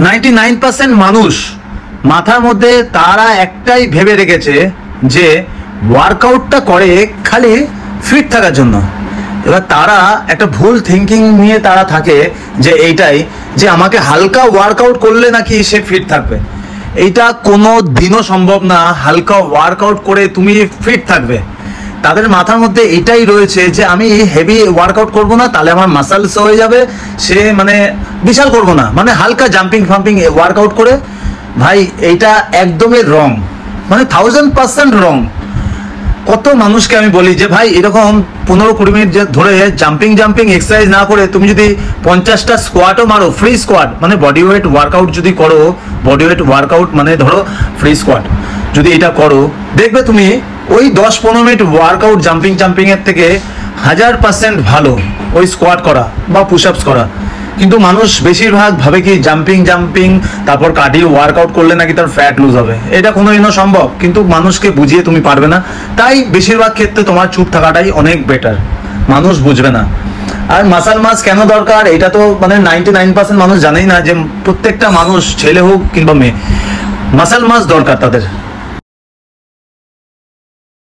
99% মানুষ মাথার মধ্যে তারা একটাই ভেবে রেখেছে যে ওয়ার্কআউটটা করে খালি ফিট থাকার জন্য। এবার তারা একটা ভুল থিঙ্কিং নিয়ে তারা থাকে যে এইটাই, যে আমাকে হালকা ওয়ার্কআউট করলে নাকি সে ফিট থাকবে। এইটা কোনো দিনও সম্ভব না, হালকা ওয়ার্কআউট করে তুমি ফিট থাকবে। তাদের মাথার মধ্যে এটাই রয়েছে যে আমি হেভি ওয়ার্কআউট করব না, তাহলে আমার মাসেলস হয়ে যাবে, সে মানে বিশাল করব না, মানে হালকা জাম্পিং ফাম্পিং ওয়ার্কআউট করে। ভাই এইটা একদমই রং, মানে 1000% রং। কত মানুষকে আমি বলি যে ভাই এরকম 15-20 মিনিট ধরে জাম্পিং এক্সারসাইজ না করে তুমি যদি 50টা স্কোয়াটও মারো, ফ্রি স্কোয়াট, মানে বডি ওয়েট ওয়ার্কআউট যদি করো, বডি ওয়েট ওয়ার্কআউট মানে ধরো ফ্রি স্কোয়াট যদি এটা করো, দেখবে তুমি ওই 10-15 মিনিট ওয়ার্কআউট জাম্পিং এর থেকে 1000% ভালো ওই স্কোয়াট করা বা পুশ আপস করা। কিন্তু মানুষ বেশিরভাগ ভাবে কি জাম্পিং তারপর কার্ডিও ওয়ার্কআউট করলে নাকি তার ফ্যাট লুজ হবে। এটা কোনোদিনও সম্ভব, কিন্তু মানুষকে বুঝিয়ে তুমি পারবে না। তাই বেশিরভাগ ক্ষেত্রে তোমার চুপ থাকাটাই অনেক বেটার, মানুষ বুঝবে না। আর মাসাল মাস কেন দরকার এটা তো মানে 99% মানুষ জানেই না, যে প্রত্যেকটা মানুষ ছেলে হোক কিংবা মেয়ে মাসাল মাস দরকার তাদের।